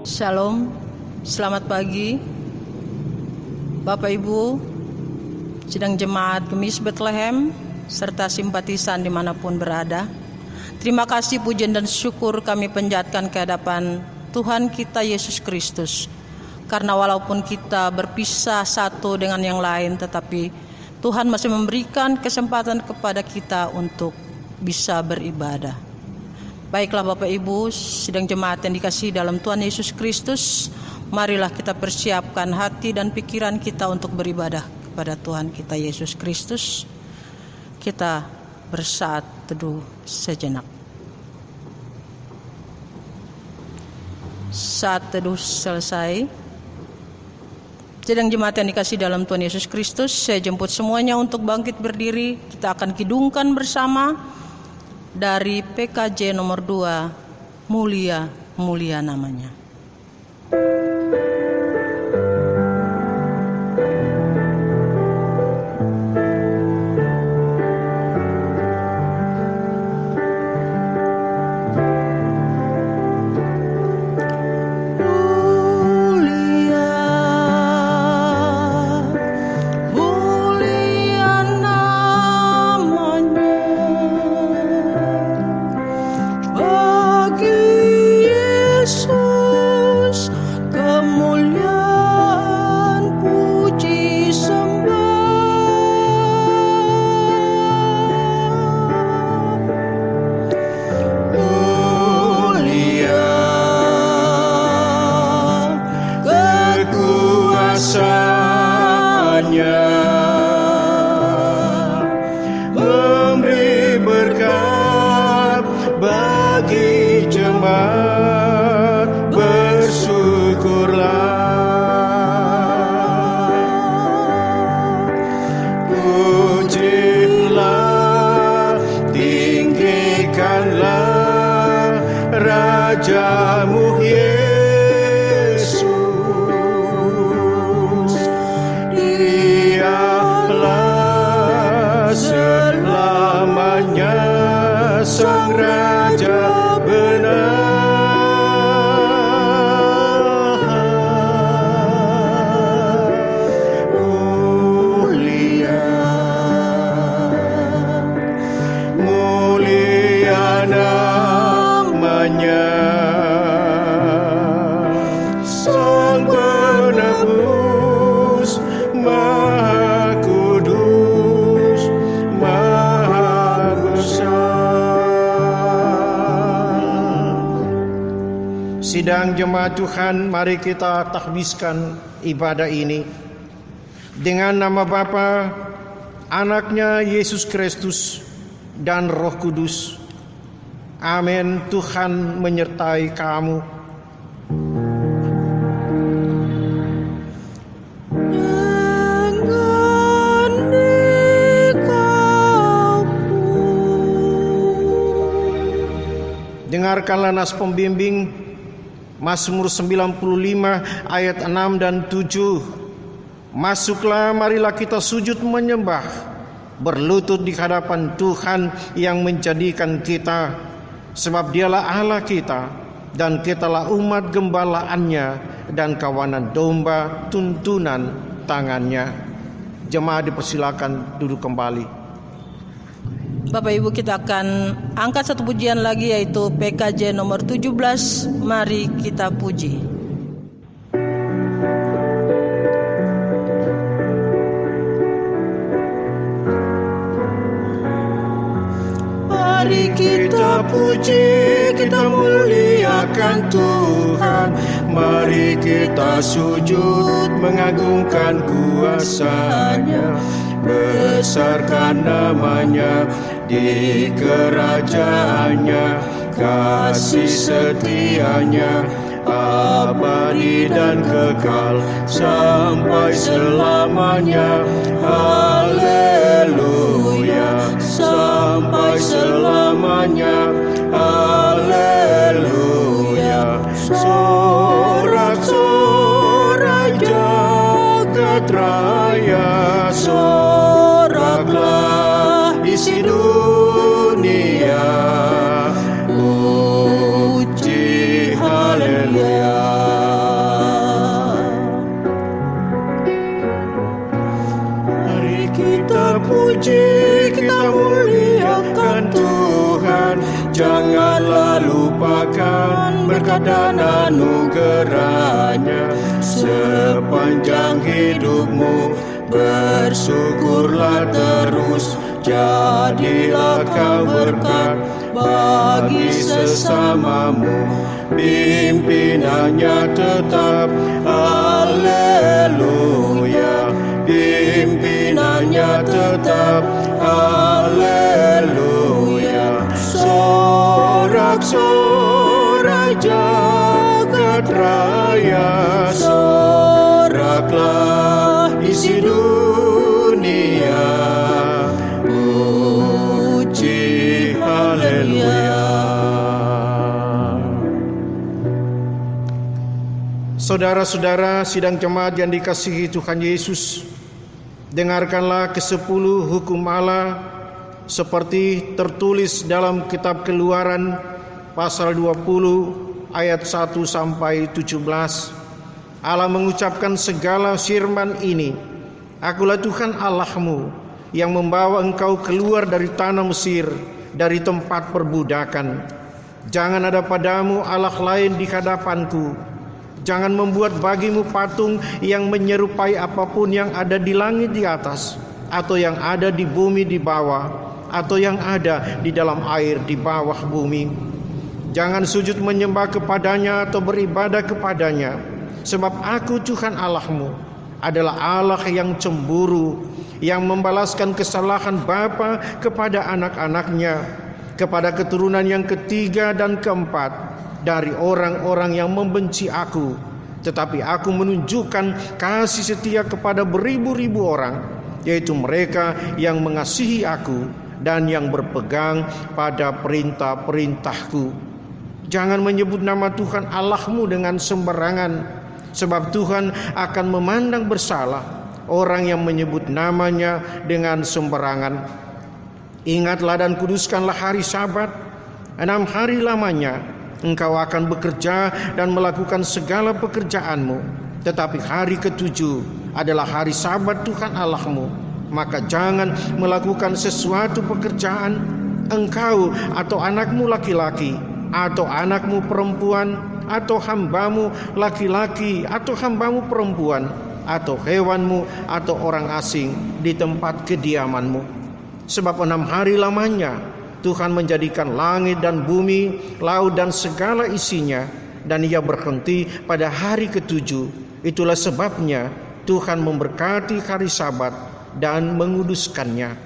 Shalom, selamat pagi Bapak Ibu, sidang jemaat Gemis Bethlehem, serta simpatisan dimanapun berada. Terima kasih, pujian dan syukur kami panjatkan ke hadapan Tuhan kita Yesus Kristus. Karena walaupun kita berpisah satu dengan yang lain, tetapi Tuhan masih memberikan kesempatan kepada kita untuk bisa beribadah. Baiklah Bapak Ibu, sidang jemaat yang dikasihi dalam Tuhan Yesus Kristus, marilah kita persiapkan hati dan pikiran kita untuk beribadah kepada Tuhan kita Yesus Kristus. Kita bersaat teduh sejenak. Saat teduh selesai, sidang jemaat yang dikasihi dalam Tuhan Yesus Kristus, saya jemput semuanya untuk bangkit berdiri. Kita akan kidungkan bersama dari PKJ nomor 2, Mulia, Mulia namanya. Memberi berkat bagi jemaat, bersyukurlah. Pujilah, tinggikanlah Rajamu Yesus. Dialah selamanya Sang Raja benar. Mulia, mulia namanya, Sang Penebus, Maha Kudus, Maha Besar. Sidang jemaat Tuhan, mari kita takbiskan ibadah ini dengan nama Bapa, Anaknya Yesus Kristus, dan Roh Kudus. Amin. Tuhan menyertai kamu. Dengarkanlah nas pembimbing Mazmur 95 ayat 6 dan 7. Masuklah, marilah kita sujud menyembah, berlutut di hadapan Tuhan yang menjadikan kita, sebab Dialah Allah kita, dan kitalah umat gembalaannya dan kawanan domba tuntunan tangannya. Jemaat dipersilakan duduk kembali. Bapak Ibu, kita akan angkat satu pujian lagi, yaitu PKJ nomor 17, Mari Kita Puji. Mari kita puji, kita muliakan Tuhan. Mari kita sujud mengagungkan kuasa-Nya. Besarkan namanya di kerajaannya, kasih setianya abadi dan kekal sampai selamanya. Haleluya, sampai selamanya. Haleluya. Sorak-sorak jagat raya, soraklah isi dunia. Puji haleluya. berkat dan anugerahnya sepanjang hidupmu. Bersyukurlah terus, jadilah kau berkat bagi sesamamu. Pimpinannya tetap, haleluya. Pimpinannya tetap, haleluya. Sorak-sorai jagat raya, soraklah isi dunia, puji haleluya. Saudara-saudara sidang jemaat yang dikasihi Tuhan Yesus, dengarkanlah ke-10 hukum Allah seperti tertulis dalam kitab Keluaran pasal 20 ayat 1 sampai 17. Allah mengucapkan segala firman ini, Akulah Tuhan Allahmu yang membawa engkau keluar dari tanah Mesir, dari tempat perbudakan. Jangan ada padamu Allah lain di hadapanku. Jangan membuat bagimu patung yang menyerupai apapun yang ada di langit di atas, atau yang ada di bumi di bawah, atau yang ada di dalam air di bawah bumi. Jangan sujud menyembah kepadanya atau beribadah kepadanya, sebab Aku Tuhan Allahmu adalah Allah yang cemburu, yang membalaskan kesalahan bapa kepada anak-anaknya, kepada keturunan yang ketiga dan keempat dari orang-orang yang membenci Aku. Tetapi Aku menunjukkan kasih setia kepada beribu-ribu orang, yaitu mereka yang mengasihi Aku dan yang berpegang pada perintah-perintahku. Jangan menyebut nama Tuhan Allahmu dengan sembarangan, sebab Tuhan akan memandang bersalah orang yang menyebut namanya dengan sembarangan. Ingatlah dan kuduskanlah hari Sabat. 6 hari lamanya engkau akan bekerja dan melakukan segala pekerjaanmu. Tetapi hari ke-7 adalah hari Sabat Tuhan Allahmu. Maka jangan melakukan sesuatu pekerjaan, engkau atau anakmu laki-laki, atau anakmu perempuan, atau hambamu laki-laki, atau hambamu perempuan, atau hewanmu, atau orang asing di tempat kediamanmu. Sebab 6 hari lamanya Tuhan menjadikan langit dan bumi, laut dan segala isinya, dan Ia berhenti pada hari ke-7. Itulah sebabnya Tuhan memberkati hari Sabat dan menguduskannya.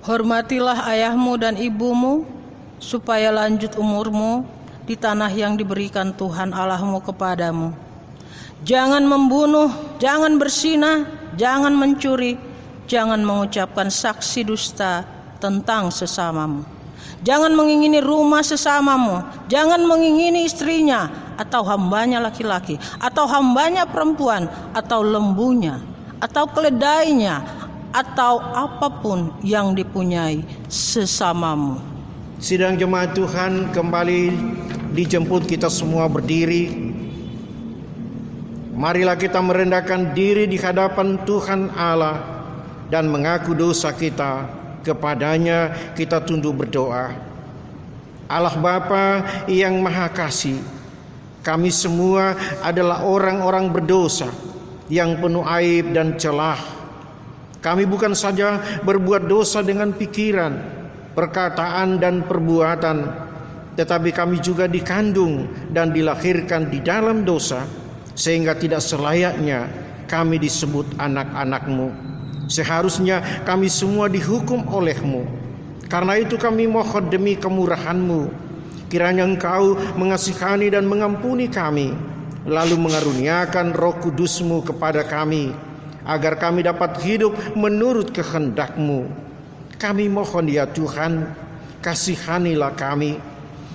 Hormatilah ayahmu dan ibumu, supaya lanjut umurmu di tanah yang diberikan Tuhan Allahmu kepadamu. Jangan membunuh, jangan berzinah, jangan mencuri, jangan mengucapkan saksi dusta tentang sesamamu. Jangan mengingini rumah sesamamu, jangan mengingini istrinya, atau hambanya laki-laki, atau hambanya perempuan, atau lembunya, atau keledainya, atau apapun yang dipunyai sesamamu. Sidang jemaat Tuhan kembali dijemput kita semua berdiri. Marilah kita merendahkan diri di hadapan Tuhan Allah dan mengaku dosa kita. Kepadanya kita tunduk berdoa. Allah Bapa yang Maha Kasih, kami semua adalah orang-orang berdosa yang penuh aib dan celah. Kami bukan saja berbuat dosa dengan pikiran, perkataan dan perbuatan, tetapi kami juga dikandung dan dilahirkan di dalam dosa, sehingga tidak selayaknya kami disebut anak-anak-Mu. Seharusnya kami semua dihukum oleh-Mu. Karena itu kami mohon demi kemurahan-Mu, kiranya Engkau mengasihani dan mengampuni kami, lalu mengaruniakan Roh Kudus-Mu kepada kami, agar kami dapat hidup menurut kehendak-Mu. Kami mohon ya Tuhan, kasihanilah kami.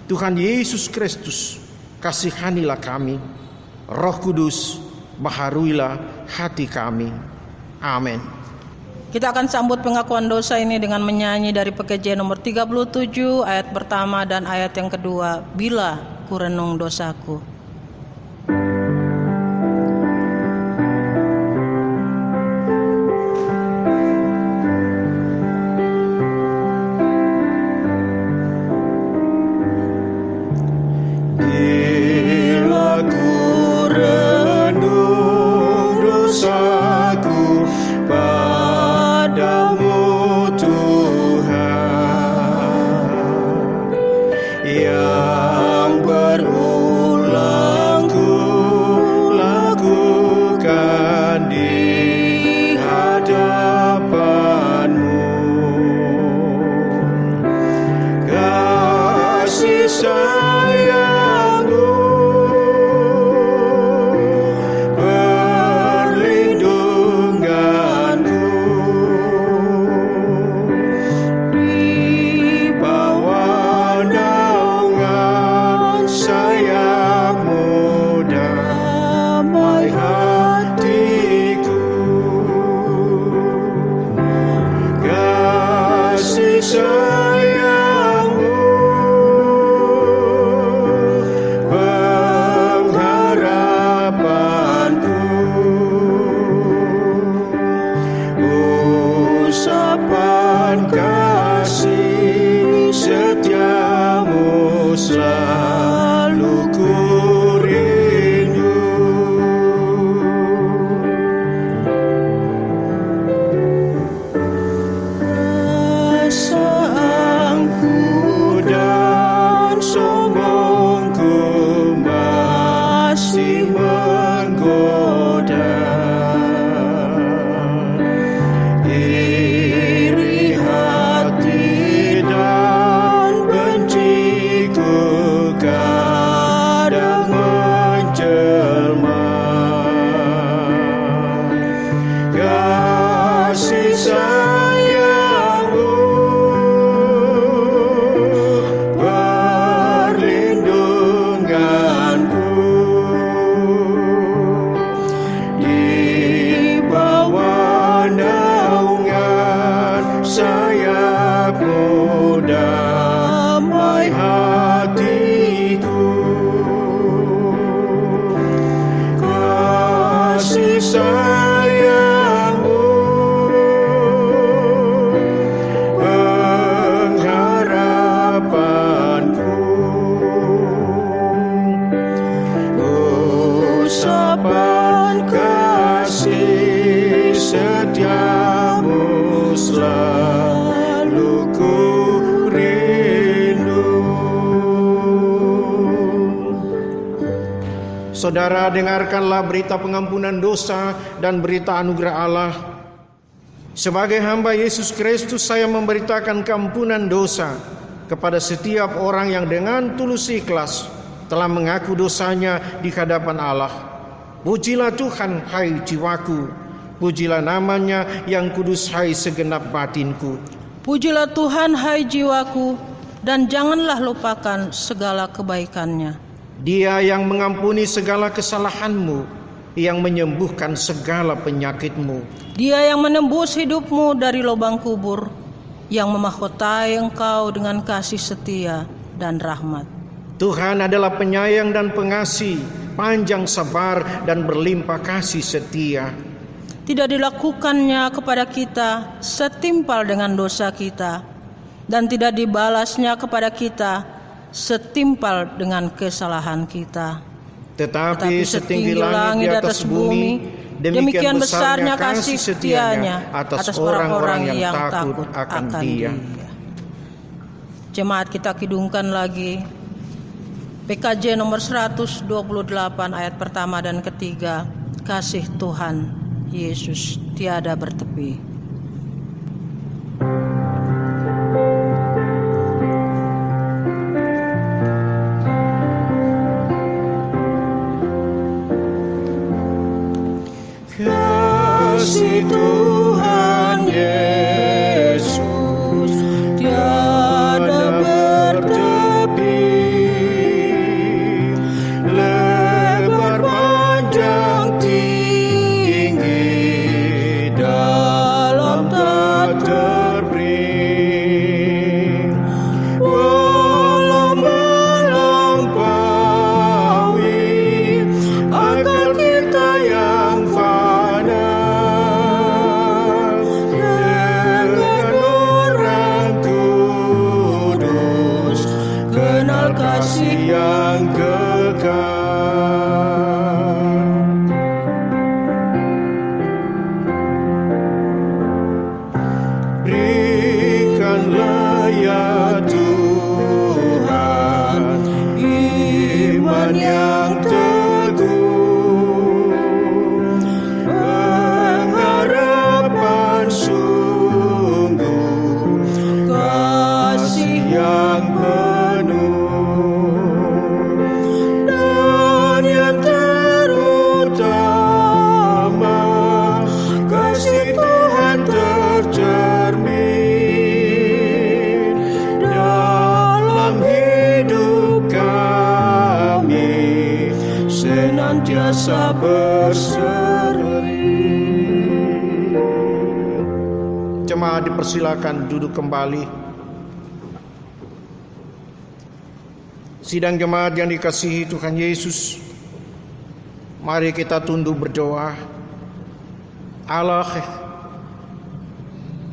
Tuhan Yesus Kristus, kasihanilah kami. Roh Kudus, baharuilah hati kami. Amin. Kita akan sambut pengakuan dosa ini dengan menyanyi dari PKJ nomor 37 ayat pertama dan ayat yang kedua. Bila kurenung dosaku. Bila ku renung dosaku padamu Tuhan, yang berulang ku lakukan di hadapanmu. Kasih sayangmu perlindunganku, di bawah naungan sayapmu damai hatiku. Kasih sayangmu pengharapanku, usapan kasih setiamu selalu ku rindu. Rasaanku dan sombongku masih menggoda, iri hati dan benciku kadang menjelma. Kasih sayangmu perlindunganku, di bawah naungan sayapmu damai hatiku. Kasih sayangmu pengharapanku, usapan kasih setiamu selalu ku rindu. Saudara, dengarkanlah berita pengampunan dosa dan berita anugerah Allah. Sebagai hamba Yesus Kristus, saya memberitakan keampunan dosa kepada setiap orang yang dengan tulus ikhlas telah mengaku dosanya di hadapan Allah. Pujilah Tuhan, hai jiwaku. Pujilah namanya yang kudus, hai segenap batinku. Pujilah Tuhan, hai jiwaku, dan janganlah lupakan segala kebaikannya. Dia yang mengampuni segala kesalahanmu, yang menyembuhkan segala penyakitmu. Dia yang menembus hidupmu dari lubang kubur, yang memahkotai engkau dengan kasih setia dan rahmat. Tuhan adalah penyayang dan pengasih, panjang sabar dan berlimpah kasih setia. Tidak dilakukannya kepada kita setimpal dengan dosa kita, dan tidak dibalasnya kepada kita setimpal dengan kesalahan kita. Tetapi setinggi langit di atas bumi, demikian besarnya kasih setianya atas orang-orang yang takut akan Dia. Jemaat, kita kidungkan lagi PKJ nomor 128 ayat pertama dan ketiga. Kasih Tuhan Yesus tiada bertepi. Kasih Tuhan Yesus tiada bertepi, lebar panjang tinggi, dalam tak terpering, walau melampaui akal kita yang fana. yang kekal. Berikanlah ya Tuhan iman yang teguh, pengharapan sungguh, kasih yang penuh, dan yang terutama kasih Tuhan tercermin dalam hidup kami, senantiasa berseri. Jemaat dipersilakan duduk kembali. Sidang jemaat yang dikasihi Tuhan Yesus, mari kita tunduk berdoa. Allah,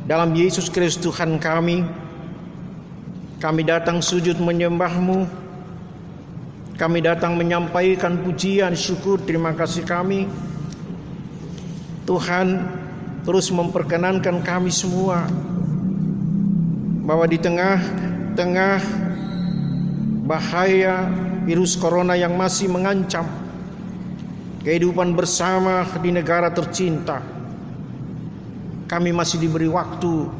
dalam Yesus Kristus Tuhan kami datang sujud menyembah-Mu. Kami datang menyampaikan pujian, syukur, terima kasih kami. Tuhan, terus memperkenankan kami semua bahwa di tengah-tengah bahaya virus corona yang masih mengancam kehidupan bersama di negara tercinta, kami masih diberi waktu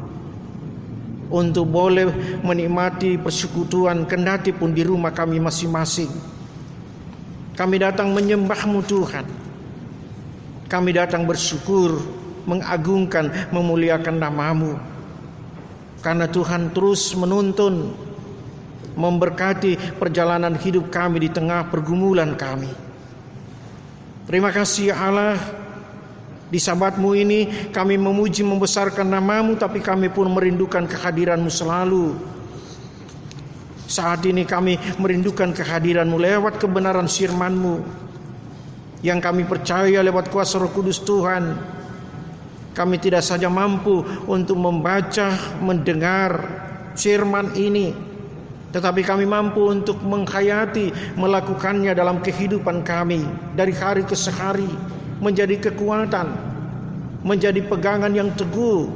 untuk boleh menikmati persekutuan kendati pun di rumah kami masing-masing. Kami datang menyembah-Mu Tuhan. Kami datang bersyukur, mengagungkan, memuliakan nama-Mu. Karena Tuhan terus menuntun, memberkati perjalanan hidup kami di tengah pergumulan kami. Terima kasih ya Allah. Di Sabat-Mu ini kami memuji membesarkan nama-Mu, tapi kami pun merindukan kehadiran-Mu selalu. Saat ini kami merindukan kehadiran-Mu lewat kebenaran firman-Mu yang kami percaya lewat kuasa Roh Kudus Tuhan. Kami tidak saja mampu untuk membaca, mendengar firman ini, tetapi kami mampu untuk menghayati, melakukannya dalam kehidupan kami dari hari ke hari, menjadi kekuatan, menjadi pegangan yang teguh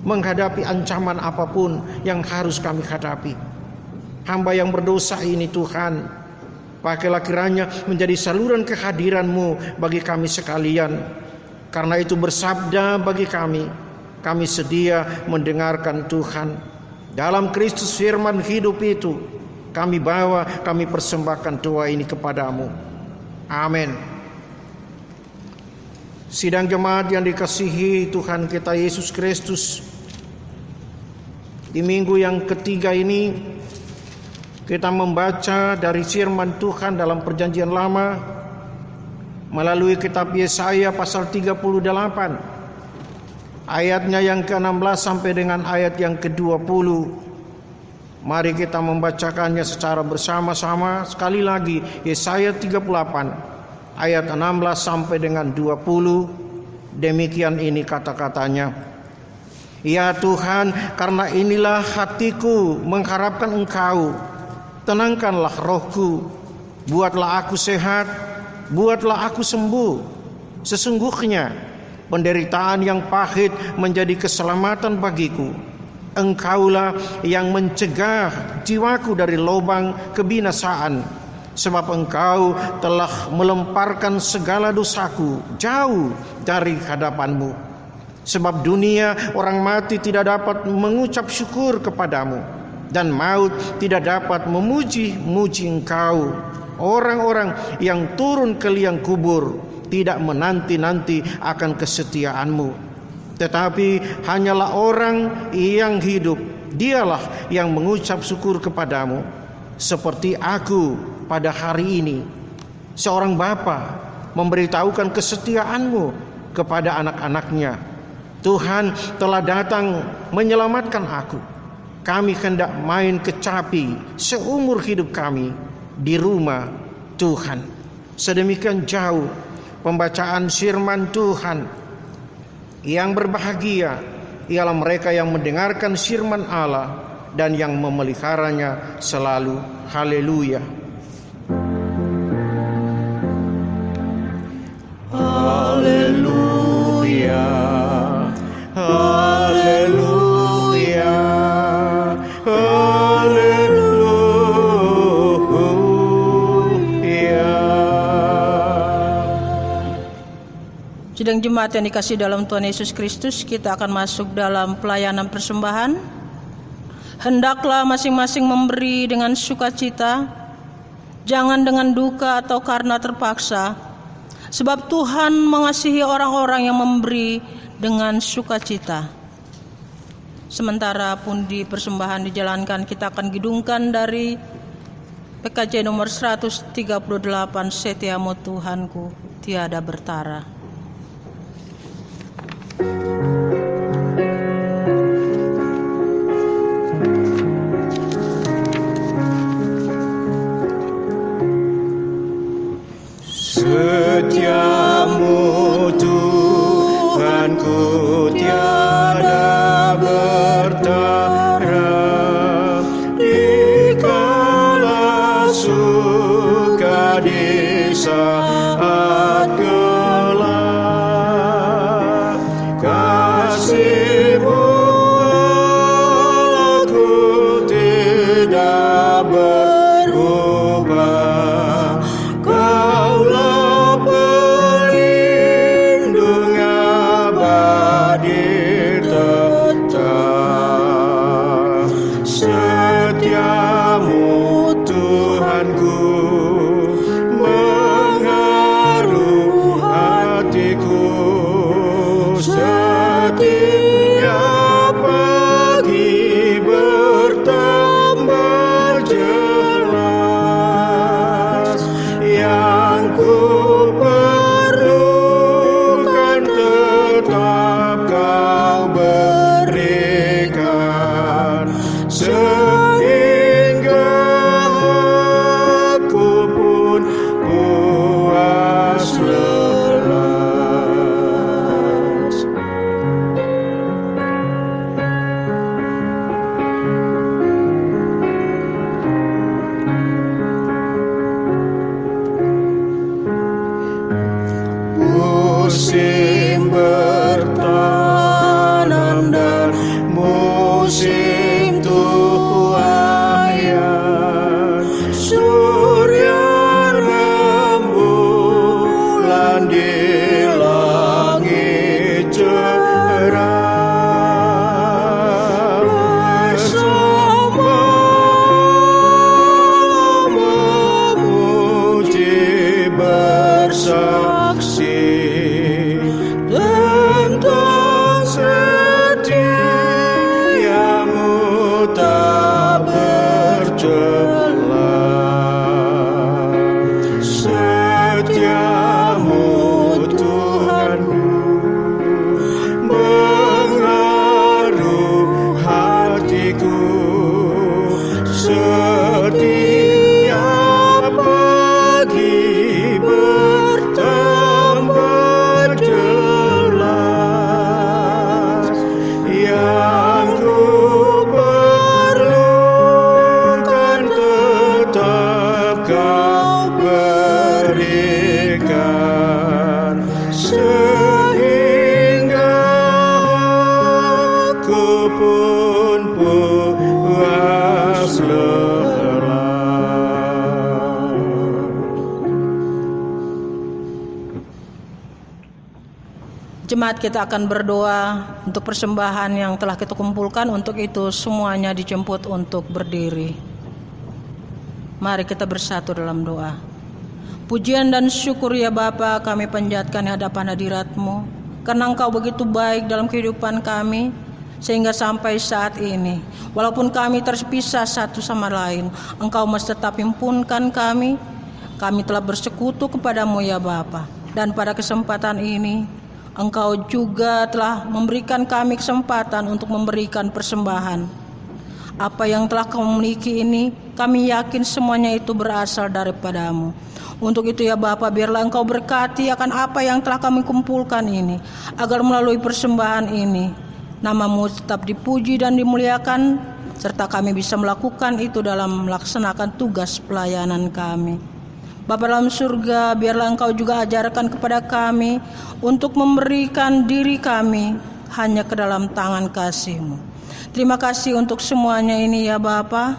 menghadapi ancaman apapun yang harus kami hadapi. Hamba yang berdosa ini Tuhan, pakailah kiranya menjadi saluran kehadiran-Mu bagi kami sekalian. Karena itu bersabda bagi kami sedia mendengarkan Tuhan. Dalam Kristus firman hidup itu kami bawa, kami persembahkan doa ini kepadamu. Amin. Sidang jemaat yang dikasihi Tuhan kita Yesus Kristus, di minggu yang ketiga ini kita membaca dari firman Tuhan dalam Perjanjian Lama melalui kitab Yesaya pasal 38 ayatnya yang ke-16 sampai dengan ayat yang ke-20. Mari kita membacakannya secara bersama-sama. Sekali lagi, Yesaya 38 ayat 16 sampai dengan 20. Demikian ini kata-katanya. Ya Tuhan, karena inilah hatiku mengharapkan Engkau. Tenangkanlah rohku, buatlah aku sehat, buatlah aku sembuh. Sesungguhnya penderitaan yang pahit menjadi keselamatan bagiku. Engkaulah yang mencegah jiwaku dari lubang kebinasaan, sebab Engkau telah melemparkan segala dosaku jauh dari hadapan-Mu. Sebab dunia orang mati tidak dapat mengucap syukur kepadamu, dan maut tidak dapat memuji-muji Engkau. Orang-orang yang turun ke liang kubur tidak menanti-nanti akan kesetiaan-Mu, tetapi hanyalah orang yang hidup, dialah yang mengucap syukur kepadamu. Seperti aku pada hari ini, seorang bapa memberitahukan kesetiaan-Mu kepada anak-anaknya. Tuhan telah datang menyelamatkan aku. Kami hendak main kecapi seumur hidup kami di rumah Tuhan. Sedemikian jauh pembacaan firman Tuhan. Yang berbahagia ialah mereka yang mendengarkan firman Allah dan yang memeliharanya selalu. Haleluya. Sidang jemaat yang dikasihi dalam Tuhan Yesus Kristus, kita akan masuk dalam pelayanan persembahan. Hendaklah masing-masing memberi dengan sukacita, jangan dengan duka atau karena terpaksa, sebab Tuhan mengasihi orang-orang yang memberi dengan sukacita. Sementara pundi persembahan dijalankan, kita akan gidungkan dari PKJ nomor 138, Setiamu Tuhanku tiada bertara. Setiamu Tuhanku tiada bertara, di kala suka di saat gelap. Kasih-Mu aku tidak berubah. Kaulah pelindung abadi tetap. Setiamu Tuhanku mengharu hatiku. Setiap pagi bertambah jelas. Yang ku perlukan tetap Kau berikan, sehingga aku pun puas lelas. Musim bertanam dan musim tuaian, surya rembulan di langit cerah. Bersama memuji bersaksi tentang setiamu tak bercela. Setiamu Tuhanku mengharu hatiku. Setiap pagi bertambah jelas. Yang ku perlukan tetap Kau berikan, sehingga aku pun puas lelas. Jemaat, kita akan berdoa untuk persembahan yang telah kita kumpulkan. Untuk itu semuanya dijemput untuk berdiri. Mari kita bersatu dalam doa. Pujian dan syukur ya Bapa, kami panjatkan di hadapan hadirat-Mu, karena Engkau begitu baik dalam kehidupan kami, sehingga sampai saat ini, walaupun kami terpisah satu sama lain, Engkau masih tetap himpunkan kami. Kami telah bersekutu kepadamu ya Bapa, dan pada kesempatan ini Engkau juga telah memberikan kami kesempatan untuk memberikan persembahan. Apa yang telah Kau miliki ini, kami yakin semuanya itu berasal daripada-Mu. Untuk itu ya Bapa, biarlah Engkau berkati akan apa yang telah kami kumpulkan ini, agar melalui persembahan ini Nama-Mu tetap dipuji dan dimuliakan, serta kami bisa melakukan itu dalam melaksanakan tugas pelayanan kami. Bapa dalam surga, biarlah Engkau juga ajarkan kepada kami untuk memberikan diri kami hanya ke dalam tangan kasih-Mu. Terima kasih untuk semuanya ini ya Bapa.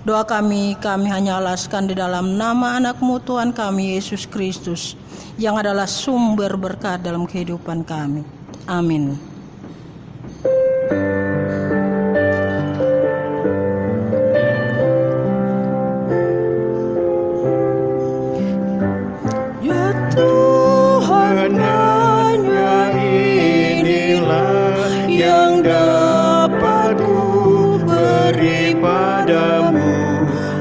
Doa kami hanya alaskan di dalam nama anak-Mu Tuhan kami Yesus Kristus, yang adalah sumber berkat dalam kehidupan kami. Amin. Ya Tuhan, hanya inilah yang dapat ku beri padamu,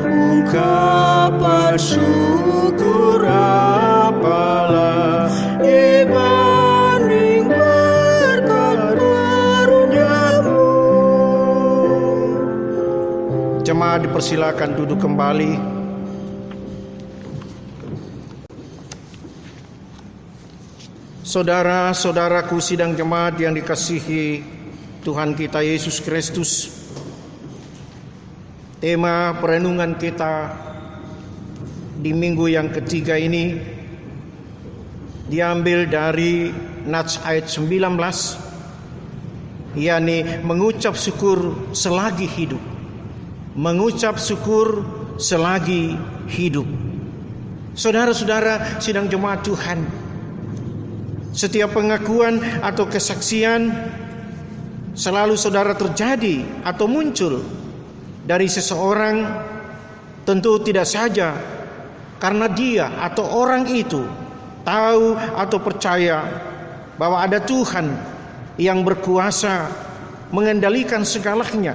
ungkapan syukur apalah dibanding berkat karunia-Mu. Jemaat dipersilakan duduk kembali. Saudara-saudaraku sidang jemaat yang dikasihi Tuhan kita Yesus Kristus, tema perenungan kita di minggu yang ketiga ini diambil dari Nats ayat 19, yakni mengucap syukur selagi hidup. Mengucap syukur selagi hidup. Saudara-saudara sidang jemaat Tuhan, setiap pengakuan atau kesaksian selalu saudara terjadi atau muncul dari seseorang, tentu tidak saja karena dia atau orang itu tahu atau percaya bahwa ada Tuhan yang berkuasa mengendalikan segalanya,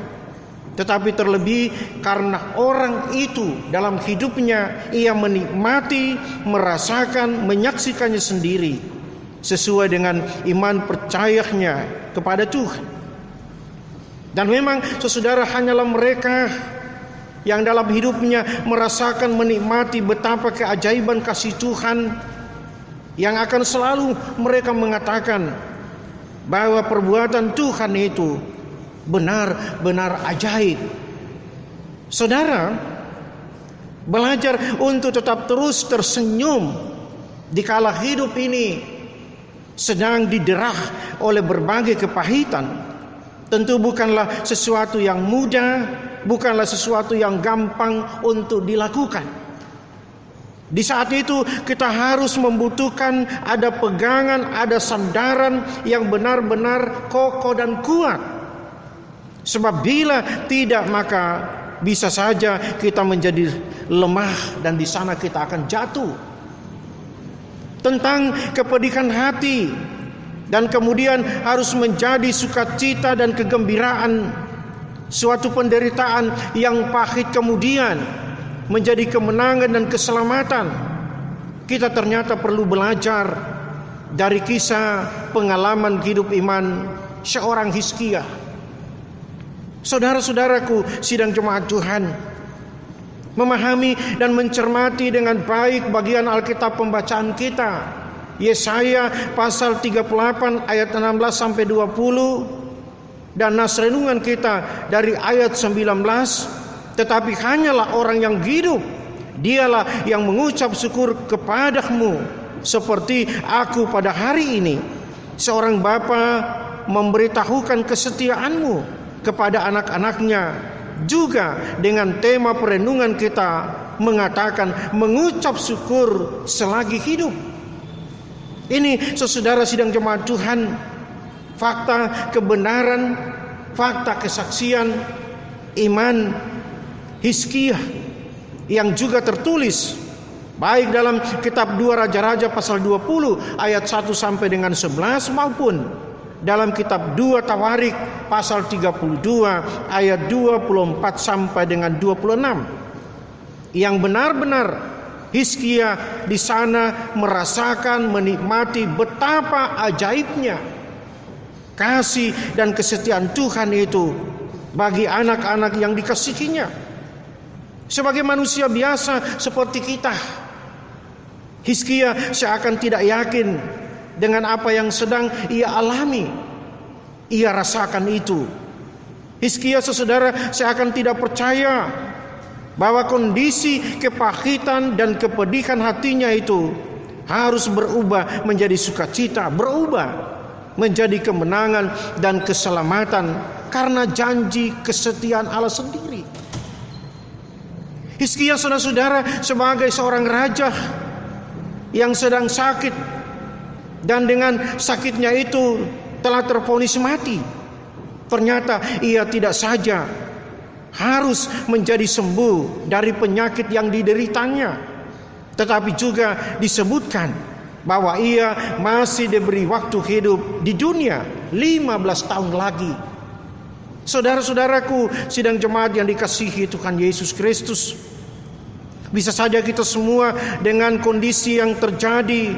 tetapi terlebih karena orang itu dalam hidupnya ia menikmati, merasakan, menyaksikannya sendiri sesuai dengan iman percayanya kepada Tuhan. Dan memang saudara, hanyalah mereka yang dalam hidupnya merasakan, menikmati betapa keajaiban kasih Tuhan yang akan selalu mereka mengatakan bahwa perbuatan Tuhan itu benar-benar ajaib. Saudara, belajar untuk tetap terus tersenyum dikala hidup ini sedang diderah oleh berbagai kepahitan, tentu bukanlah sesuatu yang mudah, bukanlah sesuatu yang gampang untuk dilakukan. Di saat itu kita harus membutuhkan ada pegangan, ada sandaran yang benar-benar kokoh dan kuat. Sebab bila tidak, maka bisa saja kita menjadi lemah dan di sana kita akan jatuh. Tentang kepedihan hati dan kemudian harus menjadi sukacita dan kegembiraan. Suatu penderitaan yang pahit kemudian menjadi kemenangan dan keselamatan. Kita ternyata perlu belajar dari kisah pengalaman hidup iman seorang Hizkia. Saudara-saudaraku sidang jemaat Tuhan, memahami dan mencermati dengan baik bagian Alkitab pembacaan kita. Yesaya pasal 38 ayat 16 sampai 20 dan nas renungan kita dari ayat 19. Tetapi hanyalah orang yang hidup, dialah yang mengucap syukur kepadamu seperti aku pada hari ini. Seorang bapa memberitahukan kesetiaanmu kepada anak-anaknya. Juga dengan tema perenungan kita mengatakan mengucap syukur selagi hidup. Ini saudara sidang jemaat Tuhan, fakta kebenaran, fakta kesaksian iman Hizkia yang juga tertulis baik dalam kitab 2 Raja-Raja pasal 20 ayat 1 sampai dengan 11 maupun dalam kitab 2 Tawarik pasal 32 ayat 24 sampai dengan 26, yang benar-benar Hizkia di sana merasakan, menikmati betapa ajaibnya kasih dan kesetiaan Tuhan itu bagi anak-anak yang dikasihinya. Sebagai manusia biasa seperti kita, Hizkia seakan tidak yakin dengan apa yang sedang ia alami. Ia rasakan itu. Hizkia saudara seakan tidak percaya bahwa kondisi kepahitan dan kepedihan hatinya itu harus berubah menjadi sukacita, berubah menjadi kemenangan dan keselamatan karena janji kesetiaan Allah sendiri. Hizkia, saudara-saudara, sebagai seorang raja yang sedang sakit, dan dengan sakitnya itu telah tervonis mati. Ternyata ia tidak saja harus menjadi sembuh dari penyakit yang dideritanya, tetapi juga disebutkan bahwa ia masih diberi waktu hidup di dunia 15 tahun lagi. Saudara-saudaraku, sidang jemaat yang dikasihi Tuhan Yesus Kristus, bisa saja kita semua dengan kondisi yang terjadi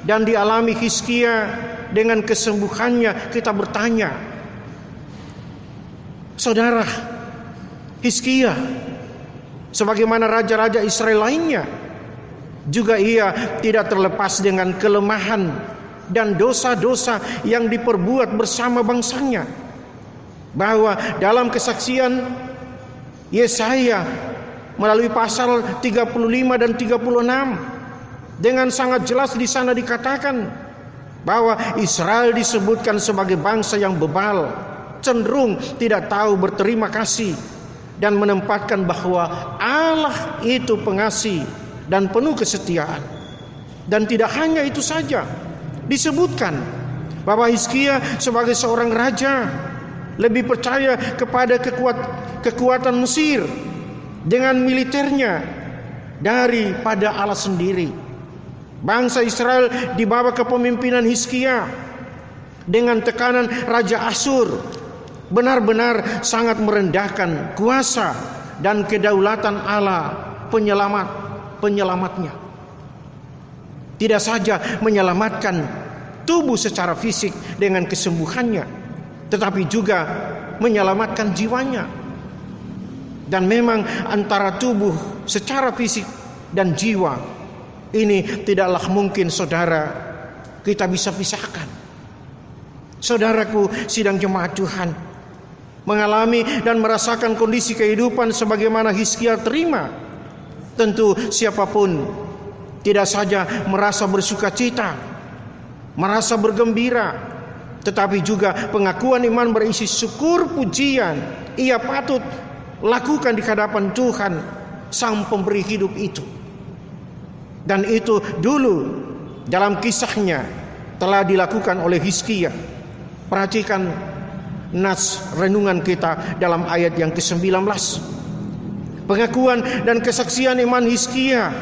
dan dialami Hizkia, dengan kesembuhannya kita bertanya, saudara, Hizkia sebagaimana raja-raja Israel lainnya, juga ia tidak terlepas dengan kelemahan dan dosa-dosa yang diperbuat bersama bangsanya. Bahwa dalam kesaksian Yesaya melalui pasal 35 dan 36 dengan sangat jelas di sana dikatakan bahwa Israel disebutkan sebagai bangsa yang bebal, cenderung tidak tahu berterima kasih, dan menempatkan bahwa Allah itu pengasih dan penuh kesetiaan. Dan tidak hanya itu saja, disebutkan bahwa Hizkia sebagai seorang raja lebih percaya kepada kekuatan Mesir dengan militernya daripada Allah sendiri. Bangsa Israel di bawah kepemimpinan Hizkia dengan tekanan Raja Asyur benar-benar sangat merendahkan kuasa dan kedaulatan Allah penyelamatnya. Tidak saja menyelamatkan tubuh secara fisik dengan kesembuhannya, tetapi juga menyelamatkan jiwanya. Dan memang antara tubuh secara fisik dan jiwa ini tidaklah mungkin, saudara, kita bisa pisahkan. Saudaraku, sidang jemaat Tuhan, mengalami dan merasakan kondisi kehidupan sebagaimana Hizkia terima, tentu siapapun tidak saja merasa bersukacita, merasa bergembira, tetapi juga pengakuan iman berisi syukur pujian ia patut lakukan di hadapan Tuhan Sang Pemberi hidup itu. Dan itu dulu dalam kisahnya telah dilakukan oleh Hizkia. Perhatikan nas renungan kita dalam ayat yang ke-19. Pengakuan dan kesaksian iman Hizkia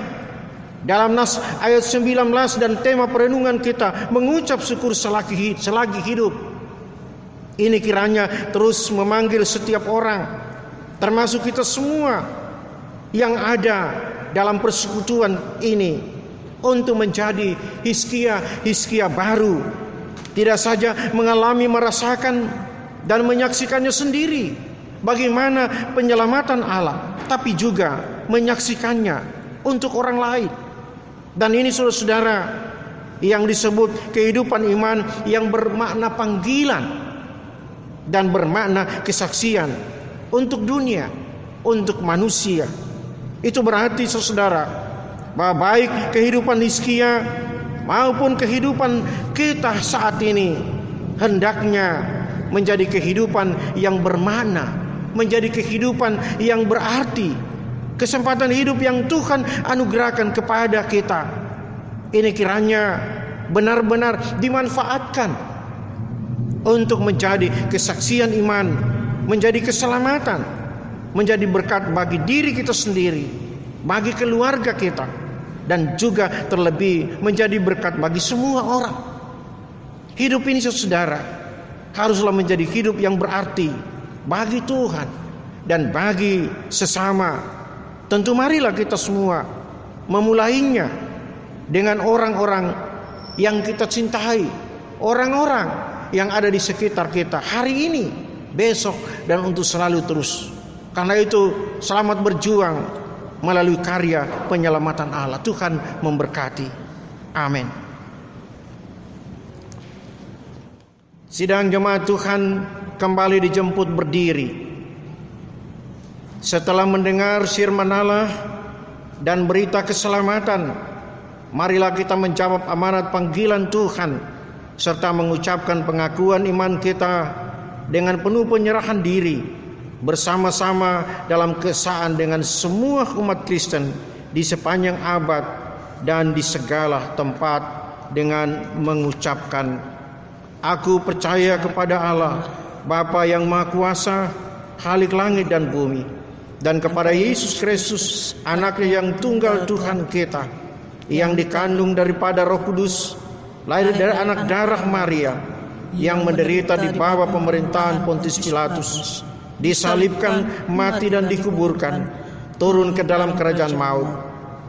dalam nas ayat 19 dan tema perenungan kita mengucap syukur selagi hidup. Ini kiranya terus memanggil setiap orang, termasuk kita semua yang ada dalam persekutuan ini, untuk menjadi Hizkia baru. Tidak saja mengalami, merasakan dan menyaksikannya sendiri bagaimana penyelamatan Allah, tapi juga menyaksikannya untuk orang lain. Dan ini saudara-saudara yang disebut kehidupan iman yang bermakna panggilan dan bermakna kesaksian untuk dunia, untuk manusia. Itu berarti saudara bahwa baik kehidupan Hizkia maupun kehidupan kita saat ini hendaknya menjadi kehidupan yang bermakna, menjadi kehidupan yang berarti, kesempatan hidup yang Tuhan anugerahkan kepada kita. Ini kiranya benar-benar dimanfaatkan untuk menjadi kesaksian iman, menjadi keselamatan, menjadi berkat bagi diri kita sendiri, bagi keluarga kita, dan juga terlebih menjadi berkat bagi semua orang. Hidup ini saudara haruslah menjadi hidup yang berarti bagi Tuhan dan bagi sesama. Tentu marilah kita semua memulainya dengan orang-orang yang kita cintai, orang-orang yang ada di sekitar kita hari ini, besok, dan untuk selalu terus. Karena itu selamat berjuang melalui karya penyelamatan Allah. Tuhan memberkati. Amin. Sidang jemaat Tuhan kembali dijemput berdiri. Setelah mendengar firman Allah dan berita keselamatan, marilah kita menjawab amanat panggilan Tuhan serta mengucapkan pengakuan iman kita dengan penuh penyerahan diri bersama-sama dalam keesaan dengan semua umat Kristen di sepanjang abad dan di segala tempat dengan mengucapkan, aku percaya kepada Allah, Bapa yang Maha Kuasa, Khalik langit dan bumi, dan kepada Yesus Kristus, Anaknya yang tunggal Tuhan kita, yang dikandung daripada Roh Kudus, lahir dari anak darah Maria, yang menderita di bawah pemerintahan Pontius Pilatus, disalibkan, mati dan dikuburkan, turun ke dalam kerajaan maut.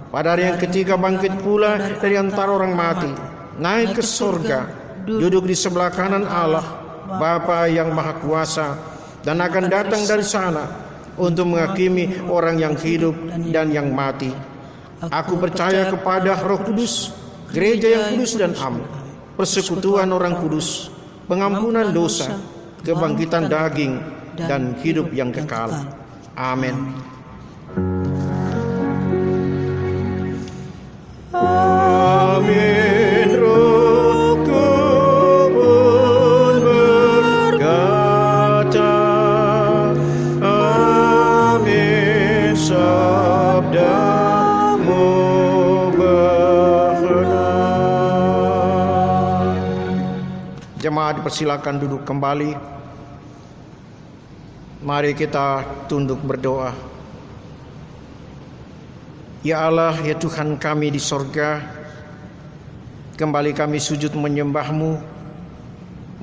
Pada hari yang ketiga bangkit pula dari antara orang mati, naik ke surga, duduk di sebelah kanan Allah, Bapa yang Maha Kuasa, dan akan datang dari sana untuk menghakimi orang yang hidup dan yang mati. Aku percaya kepada Roh Kudus, gereja yang kudus dan am, persekutuan orang kudus, pengampunan dosa, kebangkitan daging, dan hidup yang kekal. Amin. Amin. Rohku pun berkata, amin. Sabdamu benar. Jemaat dipersilakan duduk kembali. Mari kita tunduk berdoa. Ya Allah, ya Tuhan kami di sorga, kembali kami sujud menyembah-Mu,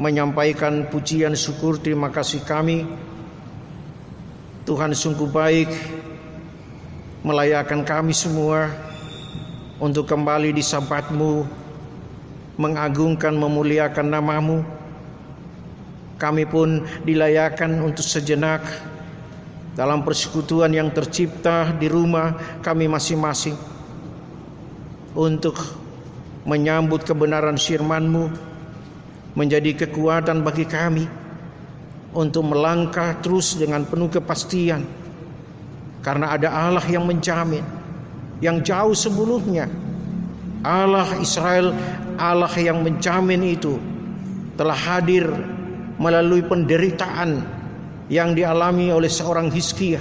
menyampaikan pujian syukur terima kasih kami. Tuhan sungguh baik melayakkan kami semua untuk kembali di Sabat-Mu, mengagungkan, memuliakan nama-Mu. Kami pun dilayakkan untuk sejenak dalam persekutuan yang tercipta di rumah kami masing-masing, untuk menyambut kebenaran firman-Mu, menjadi kekuatan bagi kami untuk melangkah terus dengan penuh kepastian, karena ada Allah yang menjamin, yang jauh sebelumnya Allah Israel, Allah yang menjamin itu telah hadir melalui penderitaan yang dialami oleh seorang Hizkia.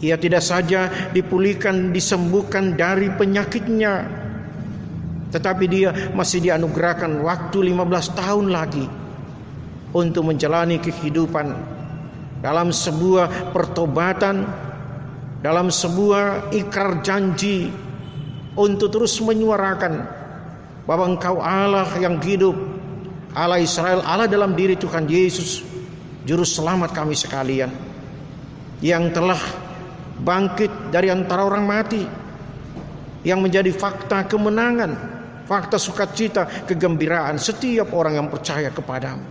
Ia tidak saja dipulihkan, disembuhkan dari penyakitnya, tetapi dia masih dianugerahkan waktu 15 tahun lagi untuk menjalani kehidupan dalam sebuah pertobatan, dalam sebuah ikrar janji untuk terus menyuarakan bahwa Engkau Allah yang hidup, Allah Israel, Allah dalam diri Tuhan Yesus, Juru Selamat kami sekalian, yang telah bangkit dari antara orang mati, yang menjadi fakta kemenangan, fakta sukacita, kegembiraan setiap orang yang percaya kepadamu.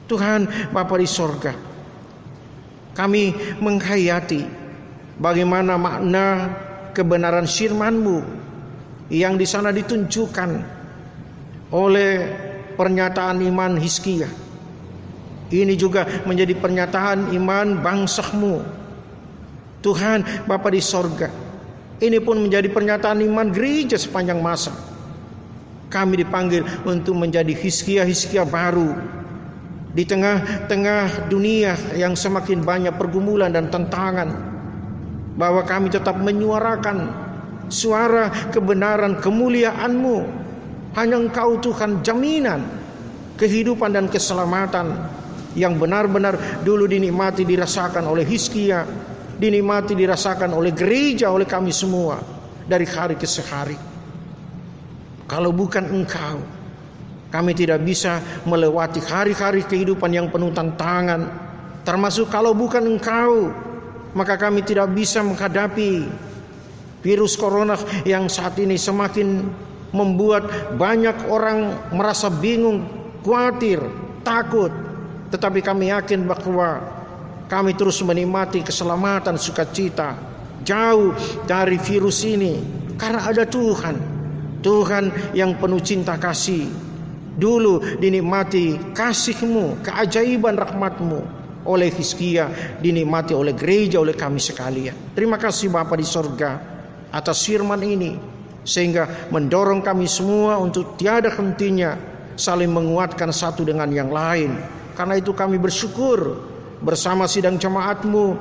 Tuhan Bapa di sorga, kami menghayati bagaimana makna kebenaran firman-Mu yang di sana ditunjukkan oleh pernyataan iman Hizkia. Ini juga menjadi pernyataan iman bangsa-Mu. Tuhan Bapa di sorga, ini pun menjadi pernyataan iman gereja sepanjang masa. Kami dipanggil untuk menjadi Hizkia-Hizkia baru di tengah-tengah dunia yang semakin banyak pergumulan dan tantangan, bahwa kami tetap menyuarakan suara kebenaran kemuliaan-Mu. Hanya Engkau Tuhan jaminan kehidupan dan keselamatan yang benar-benar dulu dinikmati, dirasakan oleh Hizkia, dinikmati, dirasakan oleh gereja, oleh kami semua dari hari ke hari. Kalau bukan Engkau, kami tidak bisa melewati hari-hari kehidupan yang penuh tantangan. Termasuk kalau bukan Engkau, maka kami tidak bisa menghadapi virus corona yang saat ini semakin membuat banyak orang merasa bingung, khawatir, takut. Tetapi kami yakin bahwa kami terus menikmati keselamatan, sukacita, jauh dari virus ini, karena ada Tuhan, Tuhan yang penuh cinta kasih. Dulu dinikmati kasih-Mu, keajaiban rahmat-Mu oleh Hizkia, dinikmati oleh gereja, oleh kami sekalian. Terima kasih Bapa di sorga atas firman ini, sehingga mendorong kami semua untuk tiada hentinya saling menguatkan satu dengan yang lain. Karena itu kami bersyukur bersama sidang jemaatmu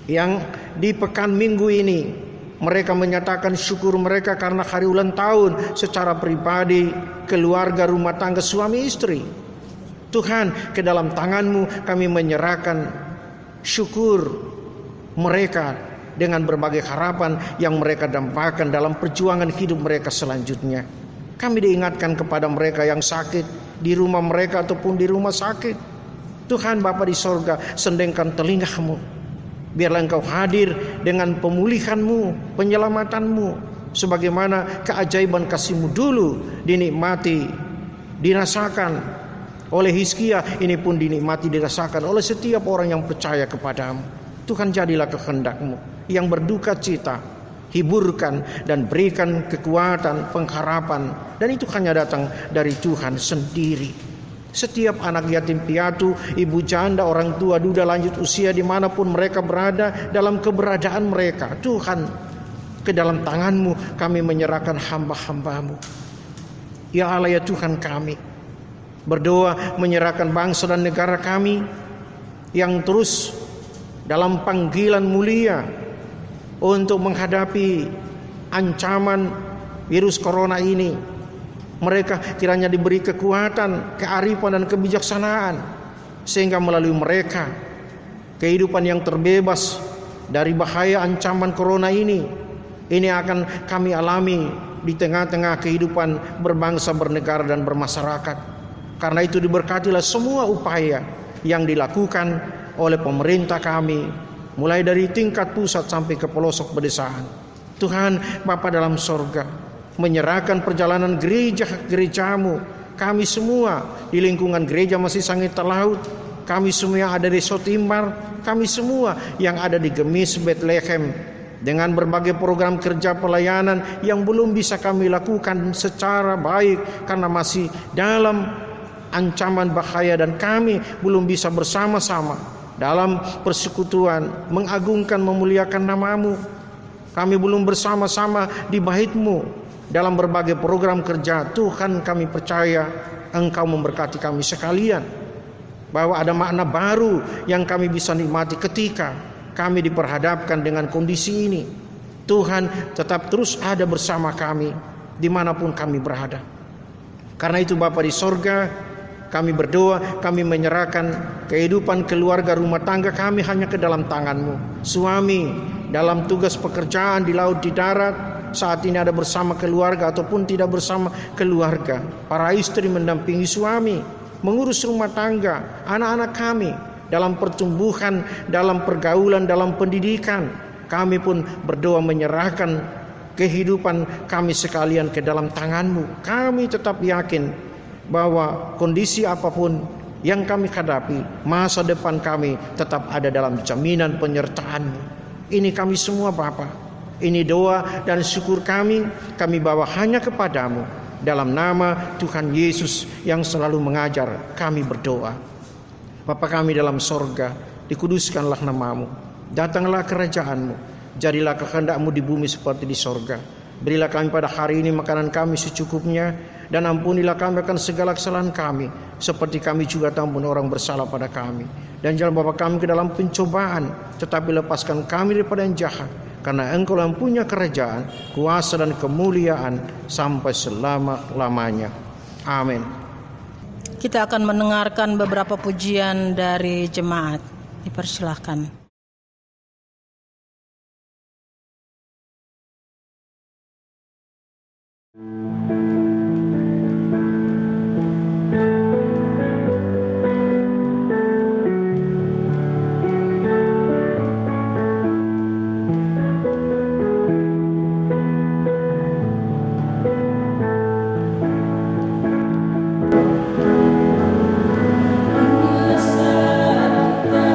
yang di pekan minggu ini mereka menyatakan syukur mereka karena hari ulang tahun secara pribadi, keluarga, rumah tangga, suami istri. Tuhan, ke dalam tangan-Mu kami menyerahkan syukur mereka dengan berbagai harapan yang mereka dampakkan dalam perjuangan hidup mereka selanjutnya. Kami diingatkan kepada mereka yang sakit di rumah mereka ataupun di rumah sakit. Tuhan Bapa di sorga, sendengkan telinga-Mu. Biarlah Engkau hadir dengan pemulihan-Mu, penyelamatan-Mu, sebagaimana keajaiban kasih-Mu dulu dinikmati, dirasakan oleh Hizkia, ini pun dinikmati, dirasakan oleh setiap orang yang percaya kepada-Mu. Tuhan, jadilah kehendak-Mu yang berduka cita, hiburkan dan berikan kekuatan, pengharapan, dan itu hanya datang dari Tuhan sendiri. Setiap anak yatim piatu, ibu janda, orang tua, duda lanjut usia, dimanapun mereka berada, dalam keberadaan mereka, Tuhan, ke dalam tangan-Mu kami menyerahkan hamba-hamba-Mu. Ya Allah, ya Tuhan kami, berdoa menyerahkan bangsa dan negara kami yang terus dalam panggilan mulia untuk menghadapi ancaman virus corona ini. Mereka kiranya diberi kekuatan, kearifan dan kebijaksanaan, sehingga melalui mereka kehidupan yang terbebas dari bahaya ancaman corona ini akan kami alami di tengah-tengah kehidupan berbangsa, bernegara dan bermasyarakat. Karena itu diberkatilah semua upaya yang dilakukan oleh pemerintah kami, mulai dari tingkat pusat sampai ke pelosok pedesaan. Tuhan Bapa dalam sorga, menyerahkan perjalanan gereja-Mu, kami semua di lingkungan gereja Masih Sangit Talaut, kami semua yang ada di Sotimbar, kami semua yang ada di Gemis Bethlehem, dengan berbagai program kerja pelayanan yang belum bisa kami lakukan secara baik karena masih dalam ancaman bahaya, dan kami belum bisa bersama-sama dalam persekutuan mengagungkan, memuliakan nama-Mu. Kami belum bersama-sama di bait-Mu dalam berbagai program kerja. Tuhan, kami percaya Engkau memberkati kami sekalian, bahwa ada makna baru yang kami bisa nikmati ketika kami diperhadapkan dengan kondisi ini. Tuhan tetap terus ada bersama kami dimanapun kami berada. Karena itu Bapa di sorga, kami berdoa, kami menyerahkan kehidupan keluarga, rumah tangga kami hanya ke dalam tangan-Mu. Suami dalam tugas pekerjaan di laut, di darat, saat ini ada bersama keluarga ataupun tidak bersama keluarga. Para istri mendampingi suami, mengurus rumah tangga, anak-anak kami dalam pertumbuhan, dalam pergaulan, dalam pendidikan. Kami pun berdoa menyerahkan kehidupan kami sekalian ke dalam tangan-Mu. Kami tetap yakin bahwa kondisi apapun yang kami hadapi, masa depan kami tetap ada dalam jaminan penyertaan-Mu. Ini kami semua Bapa, ini doa dan syukur kami bawa hanya kepada-Mu. Dalam nama Tuhan Yesus yang selalu mengajar kami berdoa. Bapa kami dalam sorga, dikuduskanlah nama-Mu, datanglah kerajaan-Mu, jadilah kehendak-Mu di bumi seperti di sorga. Berilah kami pada hari ini makanan kami secukupnya, dan ampunilah kami akan segala kesalahan kami, seperti kami juga ampun orang bersalah pada kami. Dan jangan bawa kami ke dalam pencobaan, tetapi lepaskan kami daripada yang jahat. Karena Engkau yang punya kerajaan, kuasa dan kemuliaan sampai selama-lamanya. Amin. Kita akan mendengarkan beberapa pujian dari jemaat. Dipersilahkan. Inilah saat kita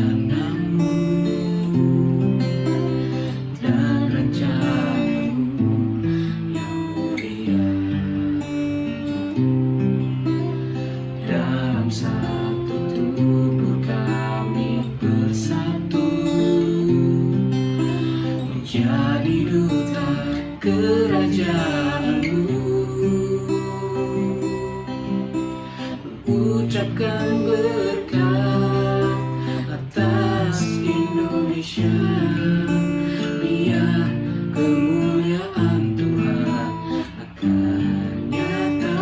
rencanamu dan rencanamu yang mulia. Dalam satu tubuh kami bersatu, menjadi duta kerajaanmu. Ucapkan berkat atas Indonesia, biar kemuliaan Tuhan akan nyata.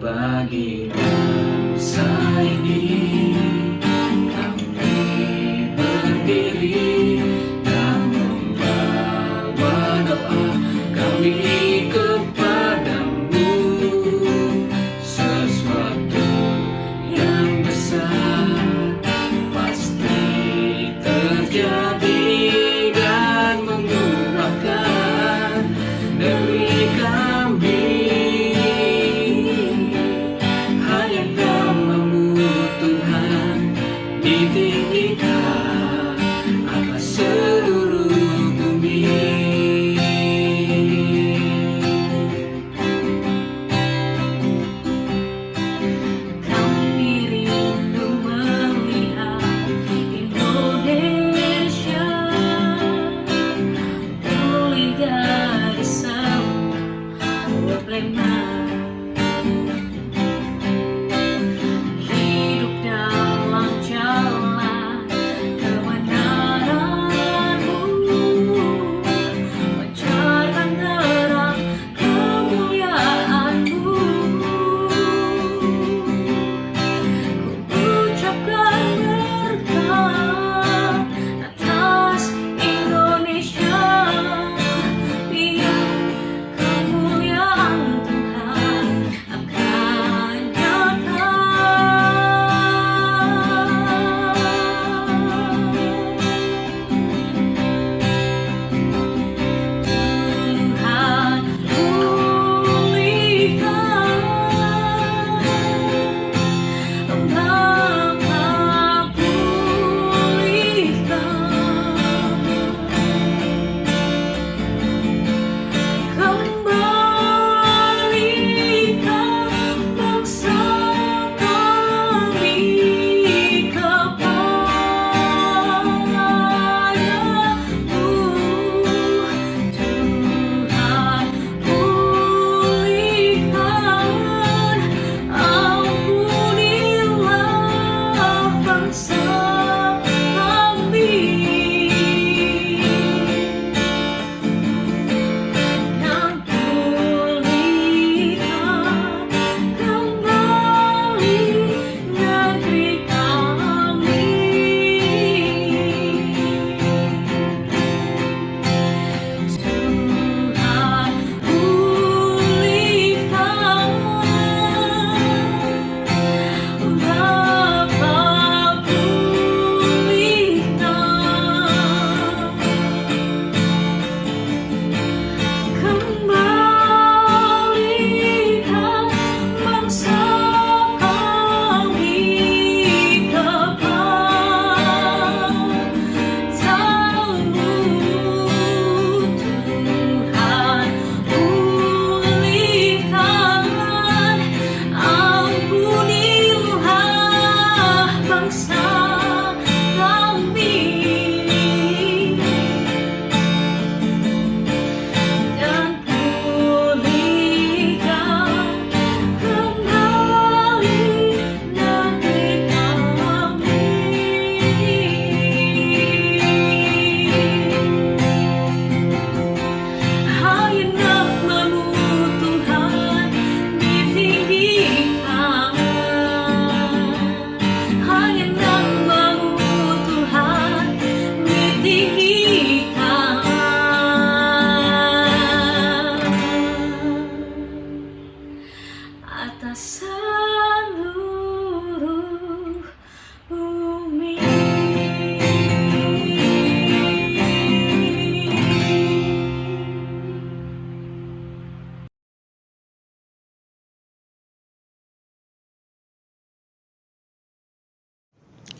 Bagi bangsa ini kami berdiri dan membawa doa kami kepadamu. Sesuatu yang besar pasti terjadi dan menguatkan negeri kami. Hanya namamu Tuhan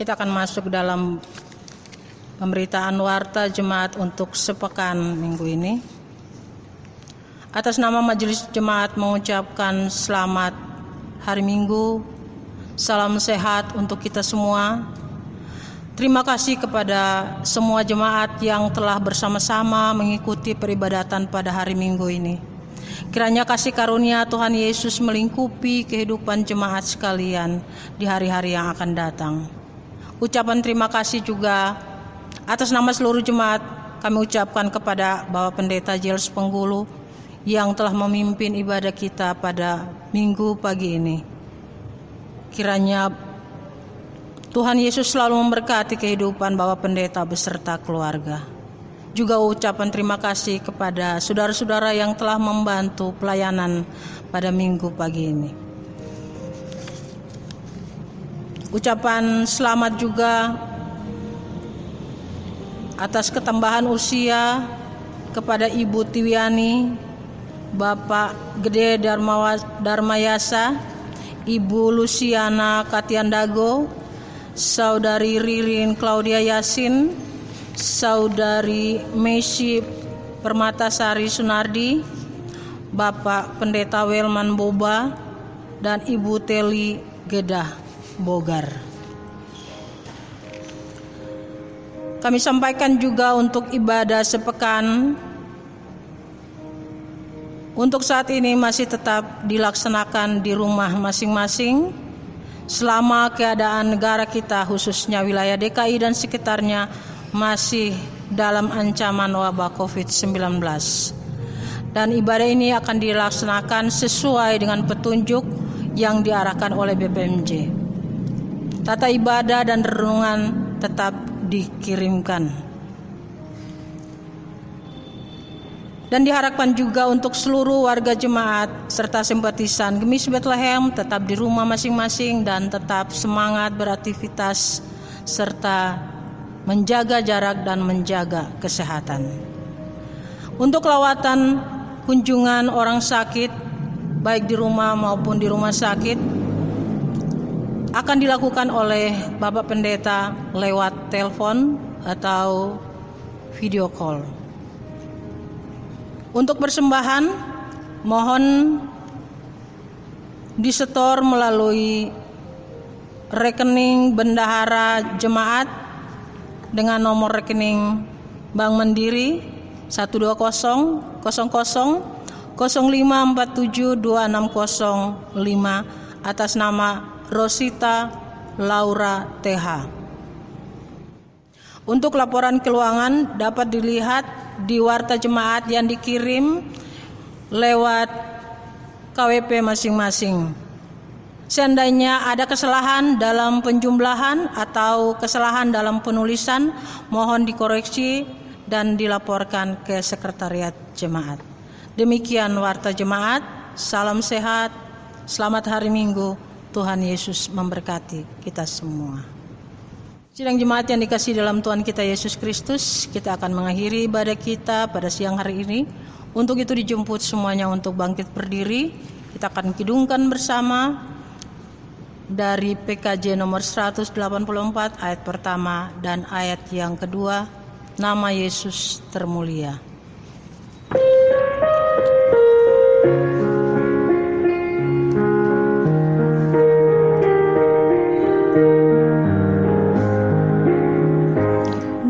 Kita akan masuk dalam pemberitaan warta jemaat untuk sepekan minggu ini. Atas nama majelis jemaat mengucapkan selamat hari Minggu, salam sehat untuk kita semua. Terima kasih kepada semua jemaat yang telah bersama-sama mengikuti peribadatan pada hari Minggu ini. Kiranya kasih karunia Tuhan Yesus melingkupi kehidupan jemaat sekalian di hari-hari yang akan datang. Ucapan terima kasih juga atas nama seluruh jemaat kami ucapkan kepada Bapak Pendeta Giles Penggulu yang telah memimpin ibadah kita pada Minggu pagi ini. Kiranya Tuhan Yesus selalu memberkati kehidupan Bapak Pendeta beserta keluarga. Juga ucapan terima kasih kepada saudara-saudara yang telah membantu pelayanan pada Minggu pagi ini. Ucapan selamat juga atas ketambahan usia kepada Ibu Tiwiani, Bapak Gede Darmayasa, Ibu Luciana Katiandago, Saudari Ririn Claudia Yasin, Saudari Messi Permatasari Sunardi, Bapak Pendeta Welman Boba, dan Ibu Teli Gedah Bogar. Kami sampaikan juga untuk ibadah sepekan. Untuk saat ini masih tetap dilaksanakan di rumah masing-masing selama keadaan negara kita khususnya wilayah DKI dan sekitarnya masih dalam ancaman wabah COVID-19. Dan ibadah ini akan dilaksanakan sesuai dengan petunjuk yang diarahkan oleh BPMJ. Tata ibadah dan renungan tetap dikirimkan. Dan diharapkan juga untuk seluruh warga jemaat serta simpatisan Gemis Bethlehem tetap di rumah masing-masing dan tetap semangat beraktivitas serta menjaga jarak dan menjaga kesehatan. Untuk lawatan kunjungan orang sakit baik di rumah maupun di rumah sakit akan dilakukan oleh Bapak Pendeta lewat telepon atau video call. Untuk persembahan mohon disetor melalui rekening bendahara jemaat dengan nomor rekening Bank Mandiri 1200005472605 atas nama Rosita Laura TH. Untuk laporan keuangan dapat dilihat di warta jemaat yang dikirim lewat KWP masing-masing. Seandainya ada kesalahan dalam penjumlahan atau kesalahan dalam penulisan, mohon dikoreksi dan dilaporkan ke sekretariat jemaat. Demikian warta jemaat. Salam sehat, selamat hari Minggu. Tuhan Yesus memberkati kita semua. Sidang jemaat yang dikasihi dalam Tuhan kita Yesus Kristus, kita akan mengakhiri ibadah kita pada siang hari ini. Untuk itu dijemput semuanya untuk bangkit berdiri. Kita akan kidungkan bersama dari PKJ nomor 184 ayat pertama dan ayat yang kedua. Nama Yesus termulia.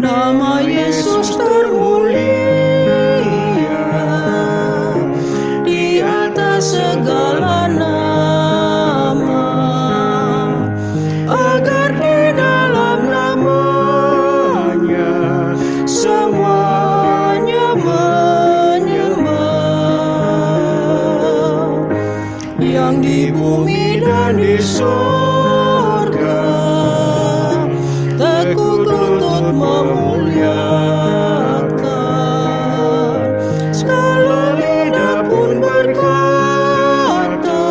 Nama Yesus termulia di atas segala nama, agar di dalam namanya semuanya menyembah, yang di bumi dan di surga tekuk lutut memuliakan, segala lidah pun berkata,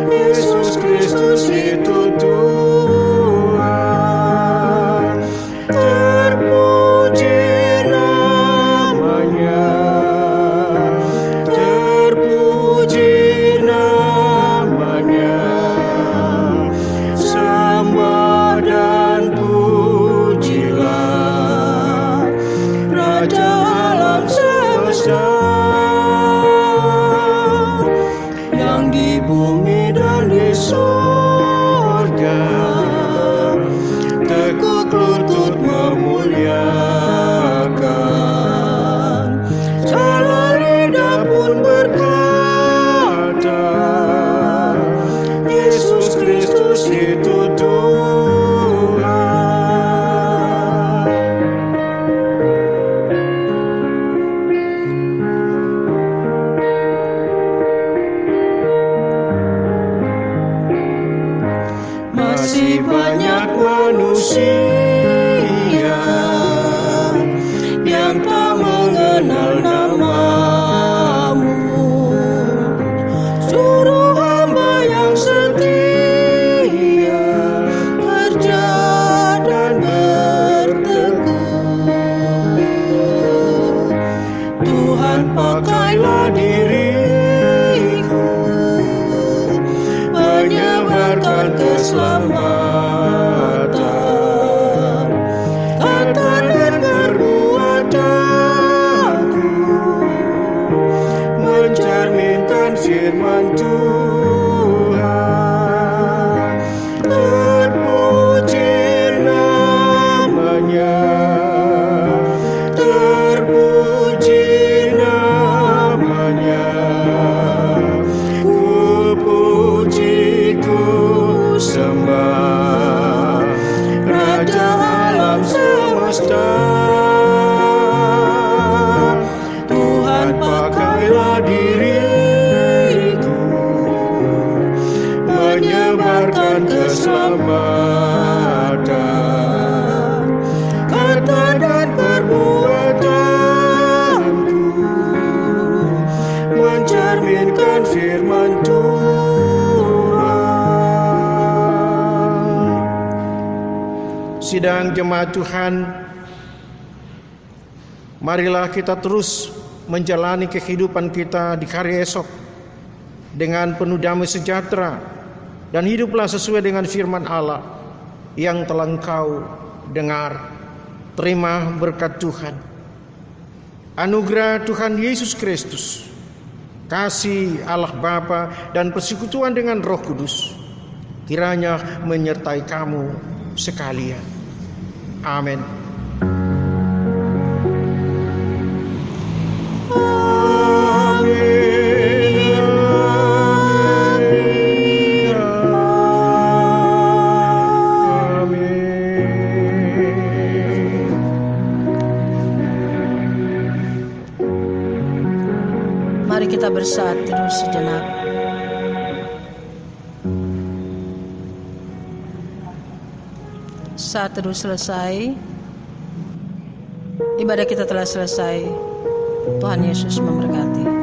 Yesus Kristus itu Tuhan. Terpuji namanya, terpuji namanya. surga, tekuk lutut memuliakan, segala lidah pun berkata, Yesus Kristus itu Tuhan. Masih banyak manusia yang tak mengenal namamu. Suruh hamba yang setia kerja dan berteguh. Tuhan pakailah diriku menyebarkan keselamatan, kata dan perbuatanku mencerminkan firman Tuhan. Terpuji namanya, terpuji namanya. Ku puji, ku sembah Raja alam semesta. Tuhan pakailah diriku menyebarkan keselamatan, kata dan perbuatanku mencerminkan firman Tuhan. Sidang jemaat Tuhan, marilah kita terus menjalani kehidupan kita di hari esok dengan penuh damai sejahtera, dan hiduplah sesuai dengan firman Allah yang telah engkau dengar. Terima berkat Tuhan. Anugerah Tuhan Yesus Kristus, kasih Allah Bapa dan persekutuan dengan Roh Kudus kiranya menyertai kamu sekalian. Amin. Mari kita bersaat teduh sejenak. Saat teduh selesai, ibadah kita telah selesai. Tuhan Yesus memberkati.